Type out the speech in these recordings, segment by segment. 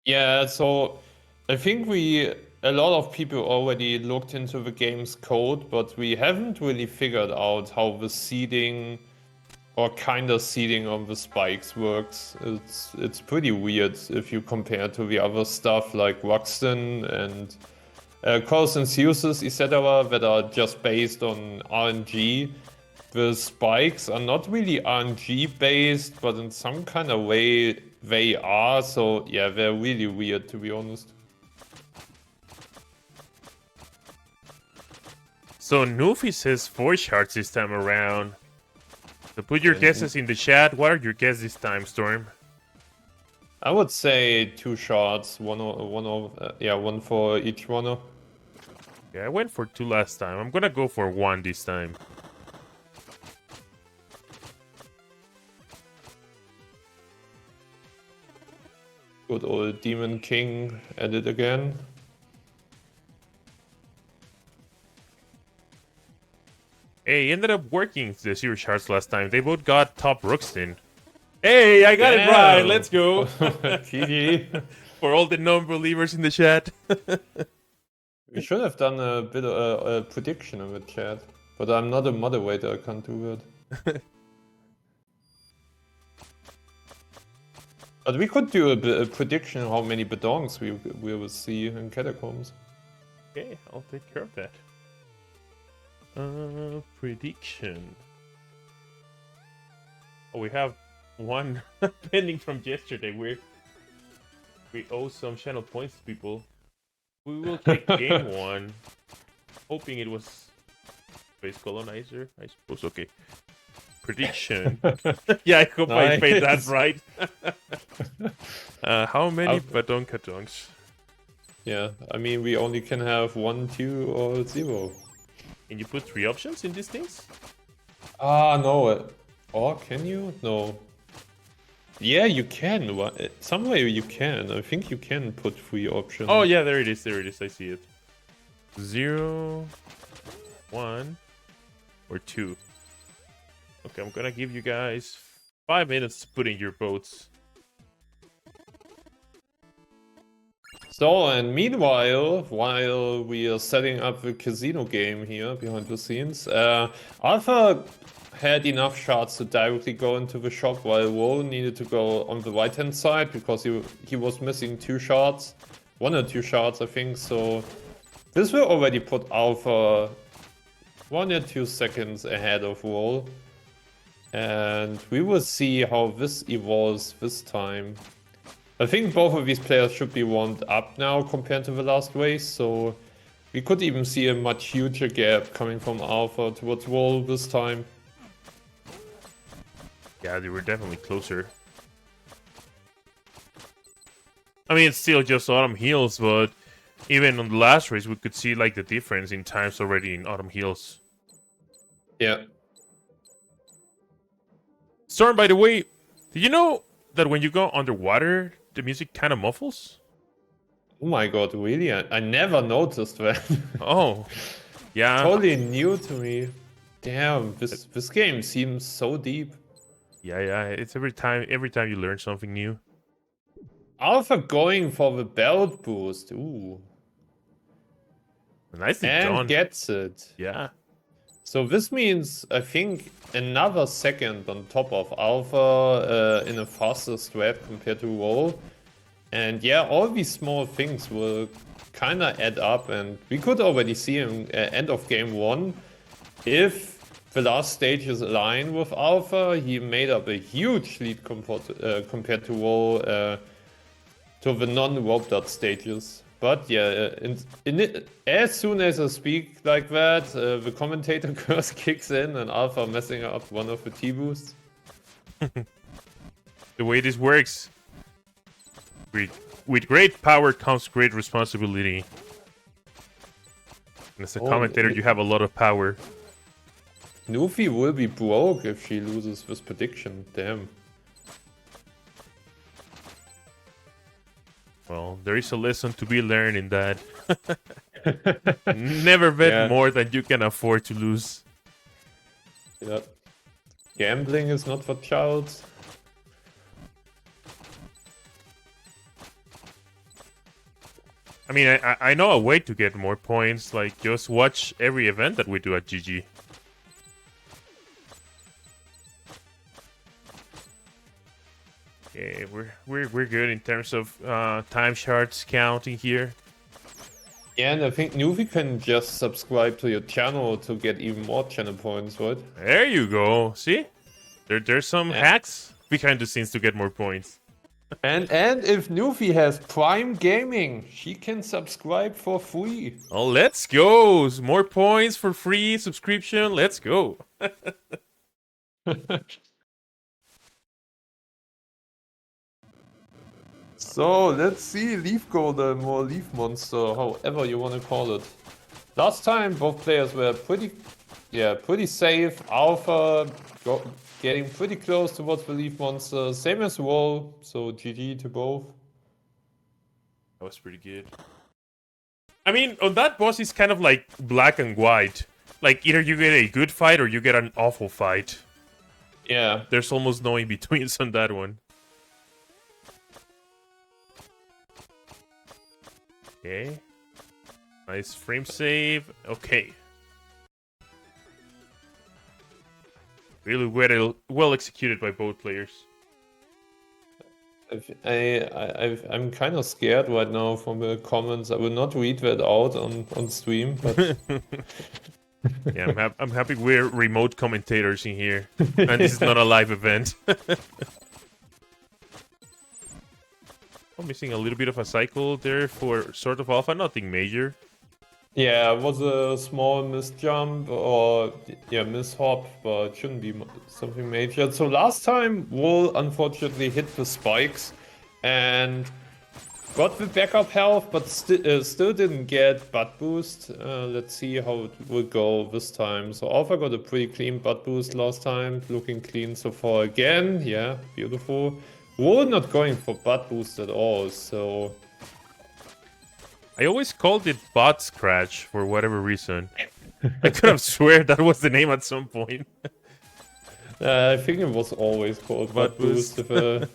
Yeah, so I think a lot of people already looked into the game's code, but we haven't really figured out how the seeding or kind of seeding on the spikes works. It's pretty weird if you compare to the other stuff like Ruxton and Coulson's uses, etc., that are just based on RNG. The spikes are not really RNG based, but in some kind of way they are. So yeah, they're really weird, to be honest. So Nufi says 4 shards this time around. So put your And guesses in the chat. What are your guesses this time, Storm? I would say 2 shots, one for each runner. Yeah, I went for 2 last time. I'm gonna go for 1 this time. Good old Demon King at it again. Hey, ended up working the 0 shards last time. They both got top Ruxton. Hey, I got it right. Damn! Let's go. GG. For all the non-believers in the chat. We should have done a bit of a prediction in the chat, but I'm not a moderator, I can't do that. But we could do a prediction how many bedongs we will see in catacombs. Okay, I'll take care of that. Prediction. Oh, we have one pending from yesterday. We owe some channel points to people. We will take game 1, hoping it was Space Colonizer, I suppose. Okay. Prediction. Yeah, I hope I made that right. How many badonkadonks? Yeah, I mean, we only can have 1, 2, or 0. Can you put 3 options in these things? Ah, no. Or can you? No. Yeah, you can. Some way you can. I think you can put 3 options. Oh, yeah, there it is. There it is. I see it. 0, 1, or 2. Okay, I'm gonna give you guys 5 minutes to put in your votes. So, and meanwhile, while we are setting up the casino game here behind the scenes, Alpha had enough shots to directly go into the shop, while Woe needed to go on the right-hand side because he was missing 2 shots. 1 or 2 shots, I think, so this will already put Alpha 1 or 2 seconds ahead of Woe. And we will see how this evolves this time. I think both of these players should be warmed up now compared to the last race, so we could even see a much huger gap coming from Alpha towards Wall this time. Yeah, they were definitely closer. I mean, it's still just Autumn Hills, but even on the last race, we could see like the difference in times already in Autumn Hills. Yeah. Storm, by the way, did you know that when you go underwater, the music kind of muffles? Oh my god, really? I never noticed that. Oh, yeah. Totally new to me. Damn, this game seems so deep. Yeah. It's every time you learn something new. Alpha going for the belt boost. Ooh. Nicely And done. gets it. Yeah. So this means, I think, another second on top of Alpha in a faster strat compared to Roll. And yeah, all these small things will kind of add up, and we could already see in end of game 1, if the last stages align with Alpha, he made up a huge lead compared to Roll to the non-roped out stages. But yeah, as soon as I speak like that, the commentator curse kicks in and Alpha messing up one of the T-boosts. The way this works. With great power comes great responsibility. And as a commentator, you have a lot of power. Nufi will be broke if she loses this prediction. Damn. Well, there is a lesson to be learned in that. Never bet more than you can afford to lose. Yeah. Gambling is not for childs. I mean, I know a way to get more points. Like, just watch every event that we do at GG. Okay, we're good in terms of time charts counting here. Yeah, and I think Nuvi can just subscribe to your channel to get even more channel points, right? There you go. See, there's some hacks behind the scenes to get more points. And if Nuvi has Prime Gaming, she can subscribe for free. Oh, let's go! More points for free subscription. Let's go. So let's see Leaf Golem or Leaf Monster, however you want to call it. Last time both players were pretty safe. Alpha getting pretty close towards the Leaf Monster, same as Roll. So GG to both. That was pretty good. I mean, on that boss, it's kind of like black and white. Like, either you get a good fight or you get an awful fight. Yeah. There's almost no in-betweens on that one. Okay. Nice frame save. Okay. Really well executed by both players. I'm kind of scared right now from the comments. I will not read that out on stream, but yeah, I'm happy we're remote commentators in here, and this is not a live event. I'm missing a little bit of a cycle there for SoftofAlpha, nothing major. Yeah, it was a small misjump or mishop, but shouldn't be something major. So last time, Wool unfortunately hit the spikes and got the backup health, but still didn't get butt boost. Let's see how it will go this time. So Alpha got a pretty clean butt boost last time, looking clean so far again. Yeah, beautiful. Wool not going for butt boost at all, so... I always called it Bot Scratch for whatever reason. I could have swear that was the name at some point. I think it was always called Butt Boost. But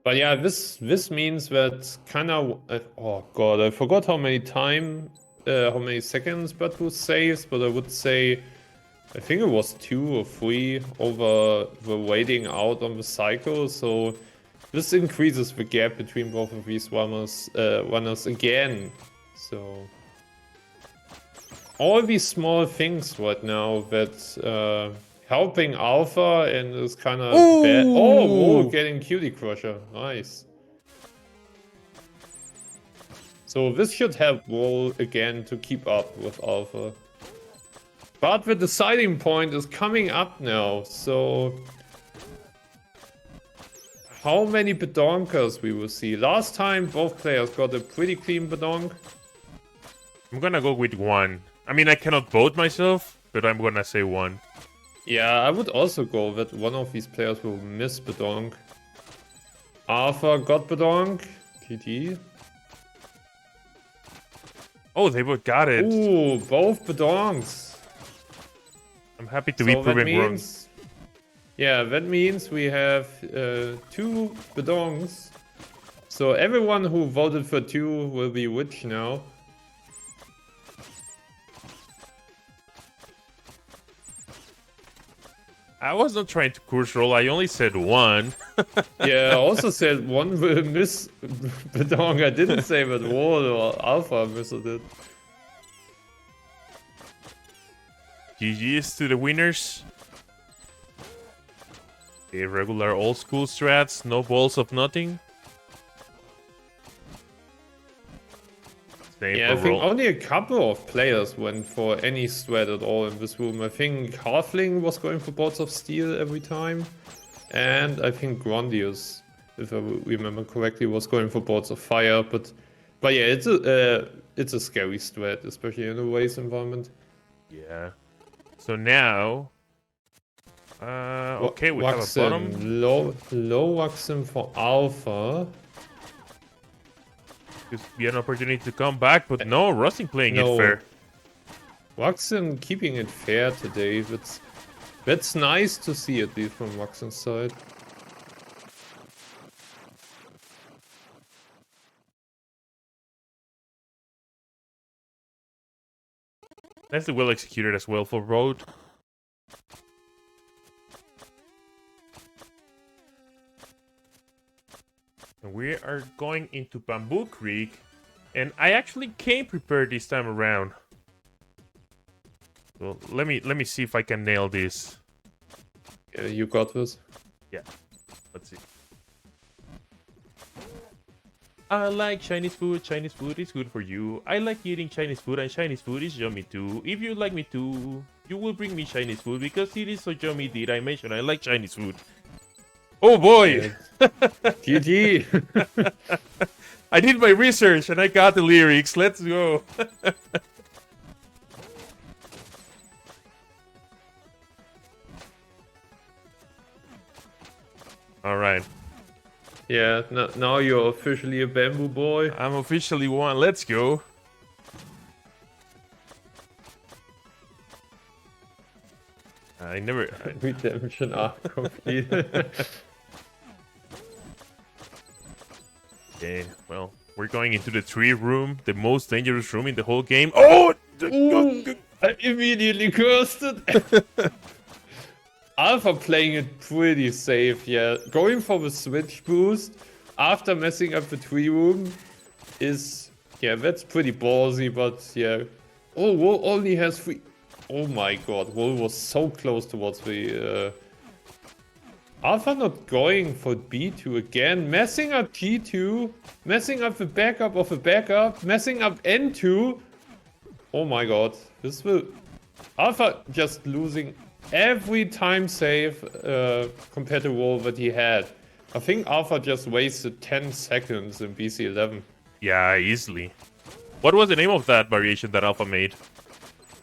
yeah, this means that kind of... oh god, I forgot how many seconds Butt Boost saves, but I would say... I think it was 2 or 3 over the waiting out on the cycle, so this increases the gap between both of these runners again. So all these small things right now that helping Alpha and is kind of bad. Oh, whoa, getting Cutie Crusher, nice. So this should help Roll again to keep up with Alpha. But the deciding point is coming up now, so... how many Bedonkers we will see? Last time, both players got a pretty clean Bedonk. I'm gonna go with 1. I mean, I cannot vote myself, but I'm gonna say 1. Yeah, I would also go that one of these players will miss Bedonk. Alpha got Bedonk. GG. Oh, they both got it. Ooh, both Bedonks. I'm happy to be proven wrong. Yeah, that means we have 2 Bedonks. So everyone who voted for 2 will be witch now. I was not trying to curse roll, I only said 1. Yeah, I also said 1 will miss Bedonk. I didn't say that Roll or Alpha missed it. GG's to the winners. The regular old school strats, no balls of nothing. Yeah, I think only a couple of players went for any strat at all in this room. I think Halfling was going for Balls of Steel every time. And I think Grandius, if I remember correctly, was going for Balls of Fire. But yeah, it's a scary strat, especially in a race environment. Yeah. So now... okay, we have a bottom. Low Waxim for Alpha. Could be an opportunity to come back, but no, Rusting playing it fair. Waxim keeping it fair today. That's nice to see, at least from Waxim's side. Nicely well executed as well for Road. And we are going into Bamboo Creek. And I actually came prepared this time around. Well, let me see if I can nail this. Yeah, you got this. Yeah, let's see. I like Chinese food is good for you. I like eating Chinese food and Chinese food is yummy too. If you like me too, you will bring me Chinese food because it is so yummy. Did I mention I like Chinese food? Oh boy! Yeah. GG! I did my research and I got the lyrics. Let's go. All right. Yeah, now you're officially a bamboo boy. I'm officially one. Let's go. I never... Redemption arc complete. Okay, well, we're going into the tree room, the most dangerous room in the whole game. Oh! Ooh, I immediately cursed it. Alpha playing it pretty safe, yeah. Going for the switch boost after messing up the tree room is... Yeah, that's pretty ballsy, but yeah. Oh, Wool only has 3... Oh my god, Wool was so close towards the... Alpha not going for B2 again, messing up G2, messing up the backup of the backup, messing up N2. Oh my god, this will... Alpha just losing every time save compared to Wool that he had. I think Alpha just wasted 10 seconds in BC11. Yeah, easily. What was the name of that variation that Alpha made?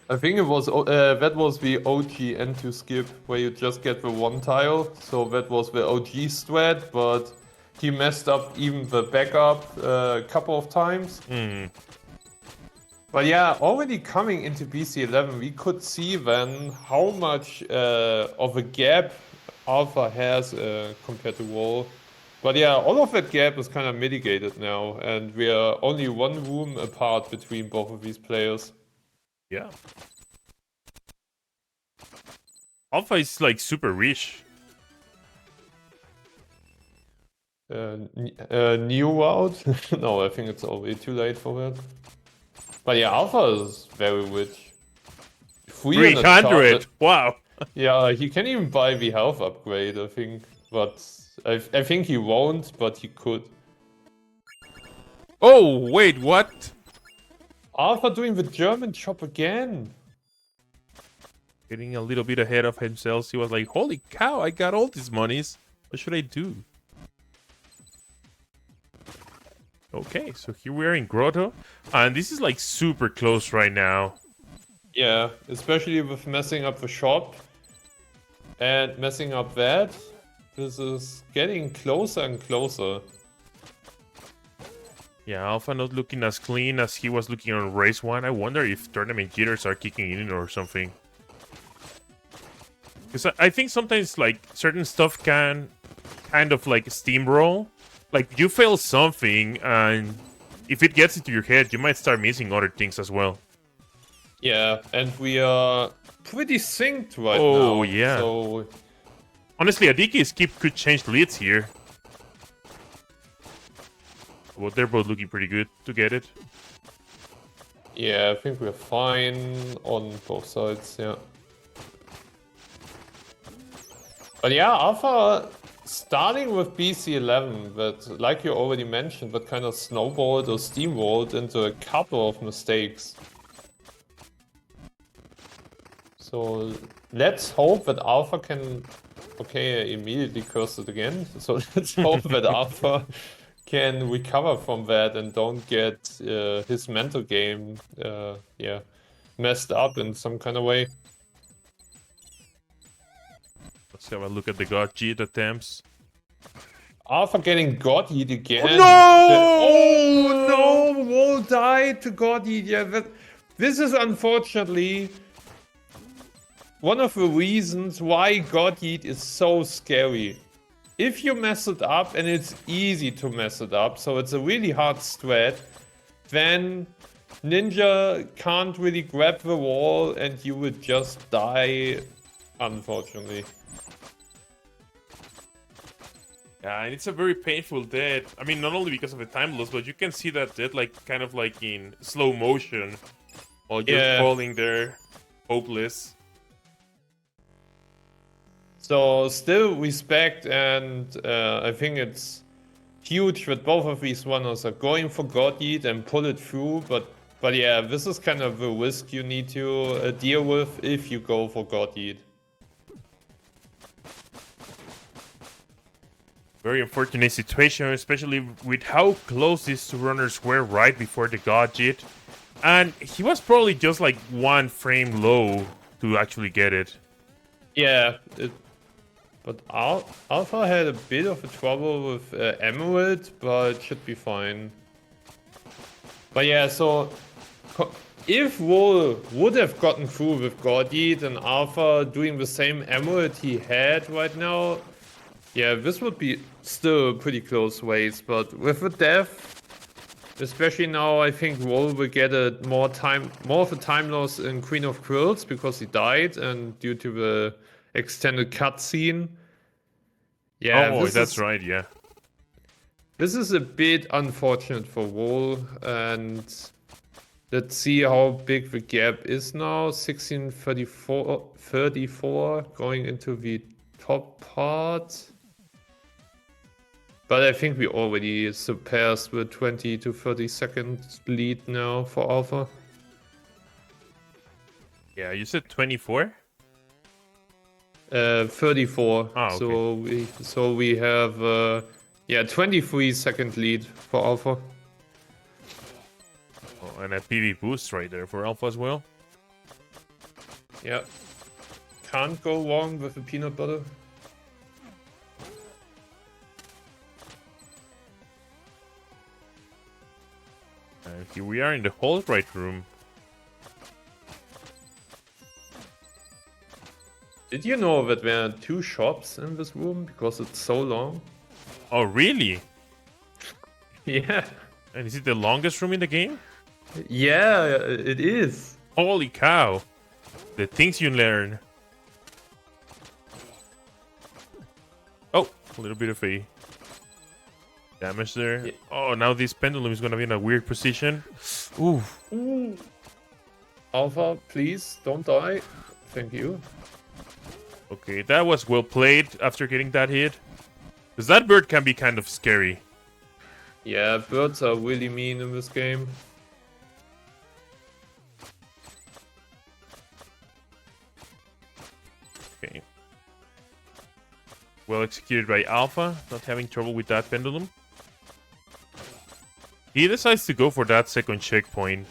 I think it was that was the OG N2 skip where you just get the one tile. So that was the OG strat, but he messed up even the backup a couple of times. But yeah, already coming into BC11, we could see then how much of a gap Alpha has compared to Wall. But yeah, all of that gap is kind of mitigated now, and we are only one room apart between both of these players. Yeah. Alpha is like super rich. New out? No, I think it's already too late for that. But yeah, Alpha is very rich. 300! Wow! Yeah, he can even buy the health upgrade, I think. But I think he won't, but he could. Oh, wait, what? Alpha doing the German chop again. Getting a little bit ahead of himself. He was like, holy cow, I got all these monies. What should I do? Okay, so here we are in Grotto. And this is like super close right now. Yeah, especially with messing up the shop. And messing up that. This is getting closer and closer. Yeah, Alpha not looking as clean as he was looking on race 1. I wonder if tournament jitters are kicking in or something. Because I think sometimes like certain stuff can kind of like steamroll. Like you fail something and if it gets into your head, you might start missing other things as well. Yeah, and we are pretty synced right now. Oh, yeah. So... Honestly, Adiki skip could change leads here. Well, they're both looking pretty good to get it. Yeah, I think we're fine on both sides, yeah. But yeah, Alpha starting with BC11, but like you already mentioned, that kind of snowballed or steamrolled into a couple of mistakes. So let's hope that Alpha can... Okay, I immediately cursed it again. So let's hope that Alpha can recover from that and don't get his mental game messed up in some kind of way. Let's have a look at the God G attempts. Alpha getting God Eat again. Oh, no! Oh no! Wall died to God Eat. Yeah, this is unfortunately one of the reasons why God Eat is so scary. If you mess it up, and it's easy to mess it up, so it's a really hard strat, then Ninja can't really grab the wall and you would just die, unfortunately. Yeah, and it's a very painful death. I mean, not only because of the time loss, but you can see that death like kind of like in slow motion while you're falling there, hopeless. So still respect, and I think it's huge that both of these runners are going for God Eat and pull it through, but yeah, this is kind of the risk you need to deal with if you go for God Eat. Very unfortunate situation, especially with how close these two runners were right before the God Eat. And he was probably just like one frame low to actually get it. Yeah, but Alpha had a bit of a trouble with Emerald, but should be fine. But yeah, so if Wool would have gotten through with God Eat and Alpha doing the same Emerald he had right now, yeah, this would be still a pretty close race. But with the death, especially now, I think Wool will get more of a time loss in Queen of Quills because he died and due to the extended cutscene. Yeah, oh, that's right, yeah. This is a bit unfortunate for Wool, and let's see how big the gap is now. 16:34 going into the top part. But I think we already surpassed the 20 to 30 second lead now for Alpha. Yeah, you said 24? 34. Ah, okay. So we have 23 second lead for Alpha. Oh, and a PV boost right there for Alpha as well. Yeah. Can't go wrong with the peanut butter. And here we are in the hold right room. Did you know that there are 2 shops in this room because it's so long? Oh, really? Yeah. And is it the longest room in the game? Yeah, it is. Holy cow. The things you learn. Oh, a little bit of a damage there. Yeah. Oh, now this pendulum is going to be in a weird position. Ooh. Ooh. Alpha, please don't die. Thank you. Okay, that was well played after getting that hit. Because that bird can be kind of scary. Yeah, birds are really mean in this game. Okay. Well executed by Alpha, not having trouble with that pendulum. He decides to go for that second checkpoint.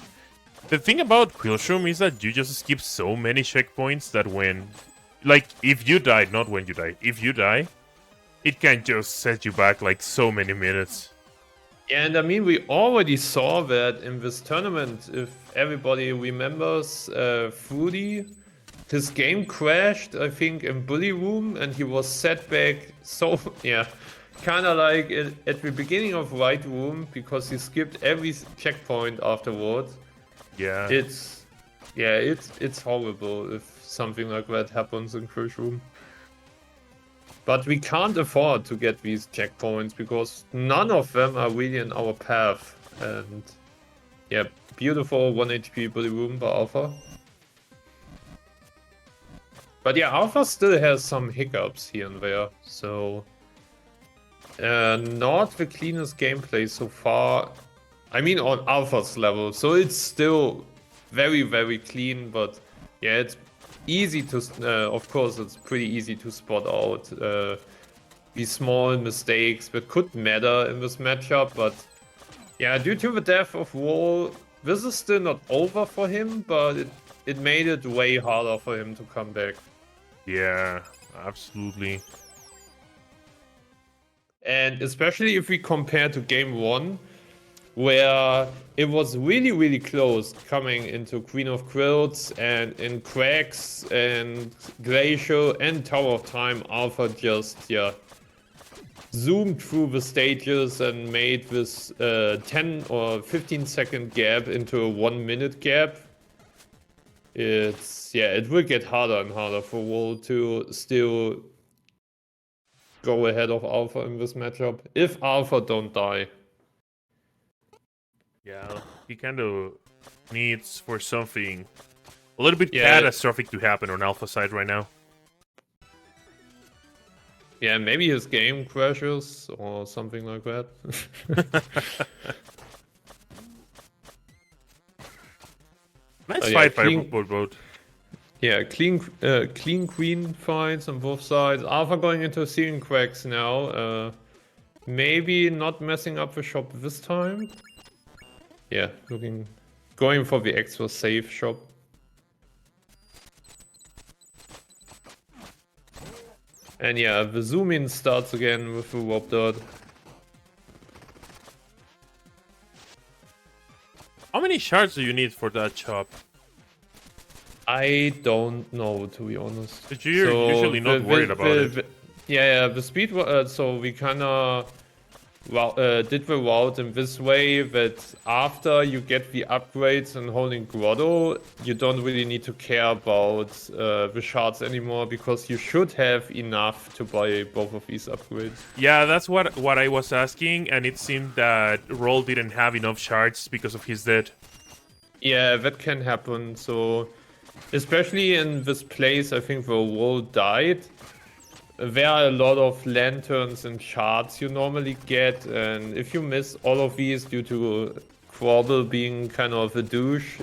The thing about Quillshroom is that you just skip so many checkpoints that when... Like, if you die, not when you die. If you die, it can just set you back like so many minutes. And I mean, we already saw that in this tournament. If everybody remembers, Fruity, his game crashed, I think, in Bully Room, and he was set back so, yeah, kind of like at the beginning of White Room, because he skipped every checkpoint afterwards. Yeah. It's horrible if something like that happens in Crush Room. But we can't afford to get these checkpoints because none of them are really in our path. And yeah, beautiful 1 HP Bully Room by Alpha. But yeah, Alpha still has some hiccups here and there, so not the cleanest gameplay so far. I mean, on Alpha's level, so it's still very, very clean, but yeah, it's easy to, of course, it's pretty easy to spot out these small mistakes that could matter in this matchup, but yeah, due to the death of Wall, this is still not over for him, but it made it way harder for him to come back. Yeah, absolutely. And especially if we compare to game 1, where it was really, really close coming into Queen of Quilts and in Cracks and Glacial and Tower of Time, Alpha just, yeah, zoomed through the stages and made this 10 or 15-second gap into a 1-minute gap, it will get harder and harder for Wall to still go ahead of Alpha in this matchup if Alpha don't die. Yeah, he kind of needs for something a little bit Yeah. catastrophic to happen on Alpha side right now. Yeah, maybe his game crashes or something like that. Nice yeah, fight by clean- both. Yeah, clean queen fights on both sides. Alpha going into ceiling cracks now. Maybe not messing up the shop this time. Yeah, going for the extra safe shop. And yeah, the zoom in starts again with the warp dot. How many shards do you need for that chop? I don't know, to be honest. But you're usually not worried about it. Yeah, the speed. So we kind of did the route in this way that after you get the upgrades and holding Grotto, you don't really need to care about the shards anymore because you should have enough to buy both of these upgrades. Yeah, that's what I was asking, and it seemed that Roll didn't have enough shards because of his death. Yeah, that can happen. So, especially in this place, I think the wall died. There are a lot of lanterns and shards you normally get, and if you miss all of these due to Quabble being kind of a douche,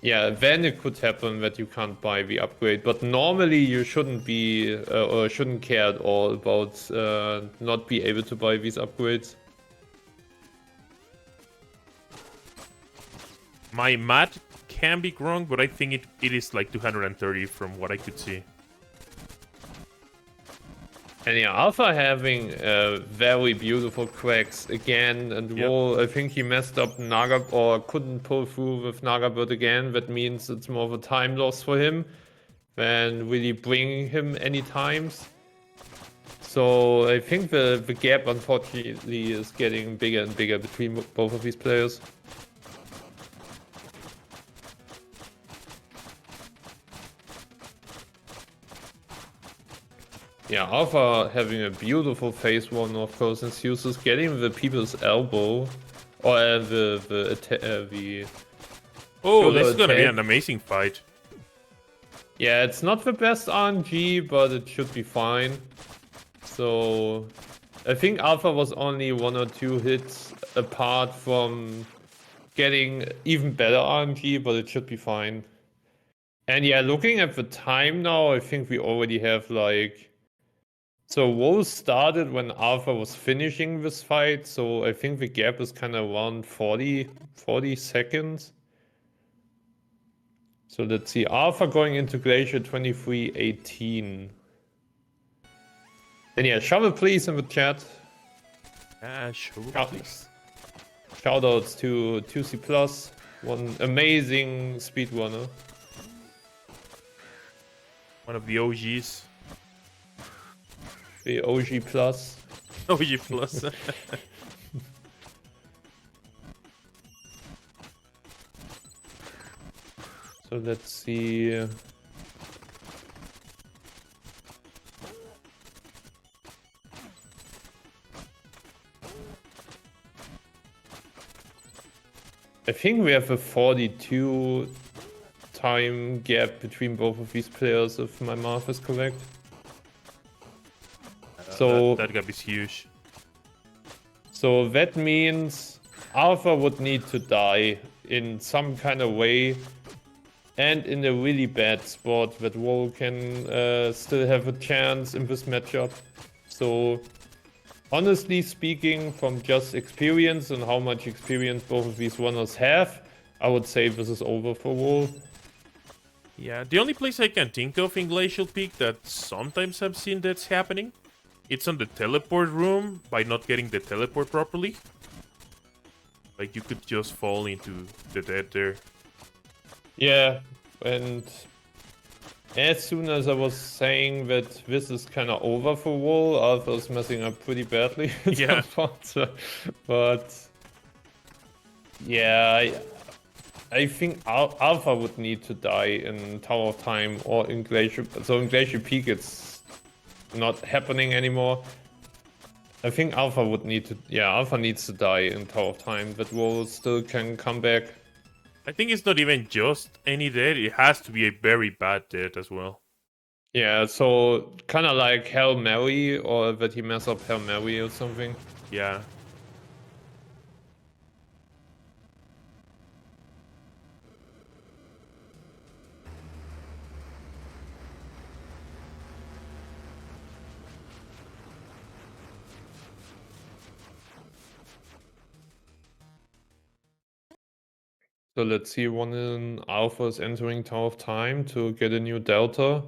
yeah, then it could happen that you can't buy the upgrade. But normally you shouldn't be or shouldn't care at all about not be able to buy these upgrades. My math can be wrong, but I think it is like 230 from what I could see. And yeah, Alpha having very beautiful cracks again, and Yep. Wall, I think he messed up Naga or couldn't pull through with Nagabird again. That means it's more of a time loss for him than really bringing him any times. So I think the gap unfortunately is getting bigger and bigger between both of these players. Yeah, Alpha having a beautiful phase one, of course, and Zeus is getting the people's elbow, or the. Oh, this is gonna be attack. an amazing fight. Yeah, it's not the best RNG, but it should be fine. So, I think Alpha was only 1 or 2 hits apart from getting even better RNG, but it should be fine. And yeah, looking at the time now, I think we already have like. So WoW started when Alpha was finishing this fight, so I think the gap is kind of around 40 seconds. So let's see, Alpha going into Glacier 23:18. And yeah, shovel please in the chat. Sure, please. Shoutouts to 2C+, one amazing speedrunner. One of the OGs. The OG Plus. OG Plus. So let's see. I think we have a 42 time gap between both of these players, if my math is correct. So that gap is huge. So that means Alpha would need to die in some kind of way, and in a really bad spot that Wall can still have a chance in this matchup. So honestly speaking, from just experience and how much experience both of these runners have, I would say this is over for Wall. Yeah, the only place I can think of in Glacial Peak that sometimes I've seen that's happening, it's on the teleport room by not getting the teleport properly. Like you could just fall into the dead there. Yeah, and as soon as I was saying that this is kind of over for Wool, Alpha is messing up pretty badly. Yeah. But yeah, I think Alpha would need to die in Tower of Time or in Glacier. So in Glacier Peak, it's not happening anymore. I think Alpha would need to. Yeah, Alpha needs to die in Tower of Time, but Wool still can come back. I think it's not even just any dead. It has to be a very bad dead as well. Yeah, so kind of like Hail Mary, or that he mess up Hail Mary or something. Yeah. So let's see, one in Alpha is entering Tower of Time to get a new Delta.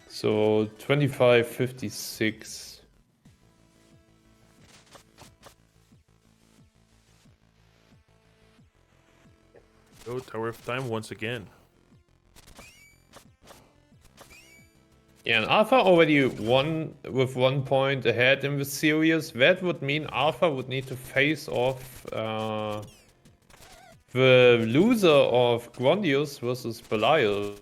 So 2556. Go Tower of Time once again. Yeah, and Alpha already won with 1 point ahead in the series. That would mean Alpha would need to face off the loser of Grondius versus Belial.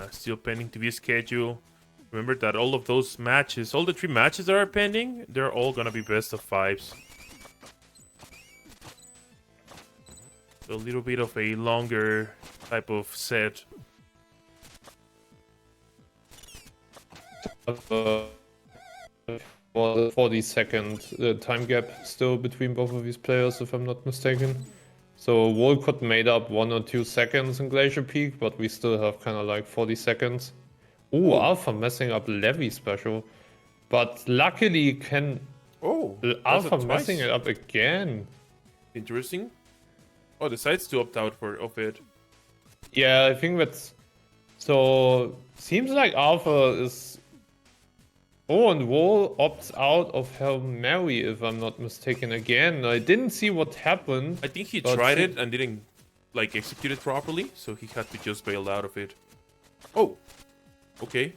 Still pending to be scheduled. Remember that all of those matches, all the 3 matches that are pending, they're all gonna be best of 5s. So a little bit of a longer type of set. For the 40-second time gap still between both of these players, if I'm not mistaken. So Walcott made up 1 or 2 seconds in Glacier Peak, but we still have kind of like 40 seconds. Ooh, Alpha messing up Levy special. But luckily can... Oh, Alpha messing it up again. Interesting. Oh, decides to opt out of it. Yeah, I think that's... So, seems like Alpha is... Oh, and Wall opts out of Hail Mary, if I'm not mistaken again. I didn't see what happened. I think he tried it and didn't, like, execute it properly, so he had to just bail out of it. Oh, okay.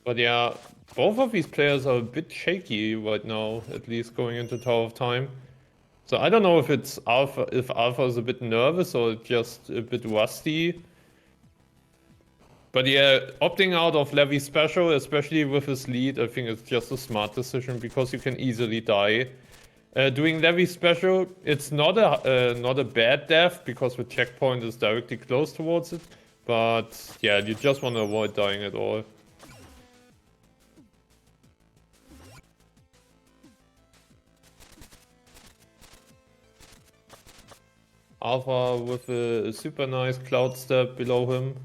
But yeah, both of these players are a bit shaky right now, at least going into Tower of Time. So I don't know if it's Alpha, if Alpha is a bit nervous or just a bit rusty. But yeah, opting out of Levy special, especially with his lead, I think it's just a smart decision because you can easily die. Doing Levy special, it's not a bad death because the checkpoint is directly close towards it. But yeah, you just want to avoid dying at all. Alpha with a super nice cloud step below him.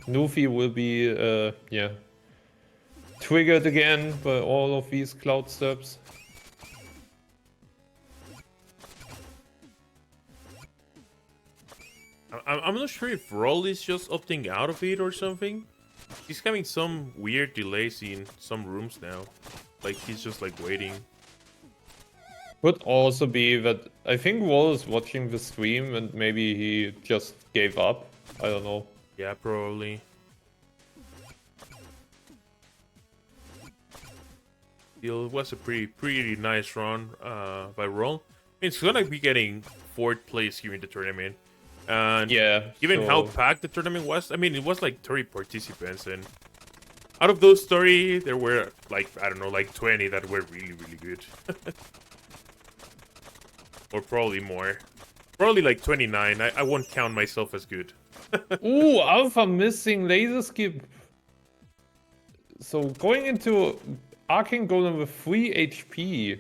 Nufi will be, yeah, triggered again by all of these cloud steps. I'm not sure if Roll is just opting out of it or something. He's having some weird delays in some rooms now. Like, he's just, like, waiting. Could also be that I think Wall is watching the stream and maybe he just gave up. I don't know. Yeah, probably. Still, it was a pretty nice run by Roll. It's gonna be getting 4th place here in the tournament. And yeah, given so... how packed the tournament was, I mean, it was like 30 participants, and out of those 30, there were like, I don't know, like 20 that were really good. Or probably more. Probably like 29. I won't count myself as good. Ooh, Alpha missing laser skip. So going into Arcane Golem with 3 HP.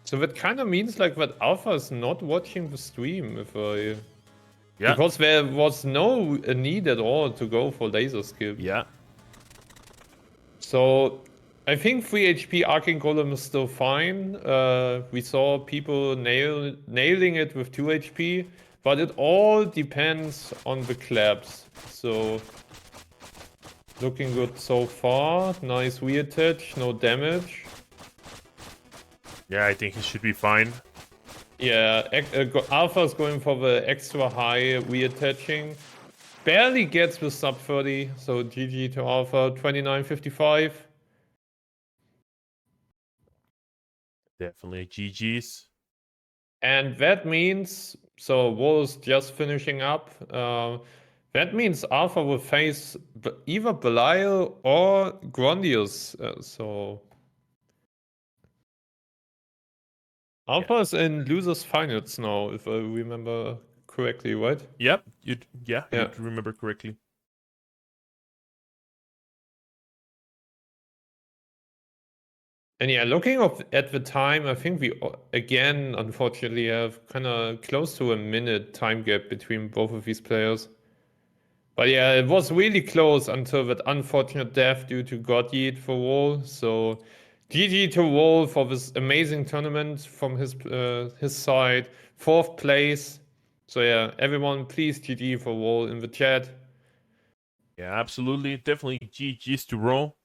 So that kind of means like that Alpha is not watching the stream, if I... Yeah. Because there was no need at all to go for laser skip. Yeah. So I think 3 HP Arcane Golem is still fine. We saw people nailing it with 2 HP, but it all depends on the claps. So Looking good so far. Nice reattach, no damage. Yeah, I think he should be fine. Yeah, Alpha's going for the extra high reattaching. Barely gets with sub 30, so GG to Alpha, 29.55. Definitely GG's. And that means, so Wolves just finishing up. That means Alpha will face either Belial or Grondius. So Yeah. Alpha is in losers finals now, if I remember correctly, right? Yep. Yeah. You'd remember correctly. And yeah, looking at the time, I think we again, unfortunately, have kind of close to a minute time gap between both of these players. But yeah, it was really close until that unfortunate death due to God Eat for Wall. So GG to Wall for this amazing tournament from his side. 4th place. So yeah, everyone please GG for Wall in the chat. Yeah, absolutely. Definitely GG's to Roll.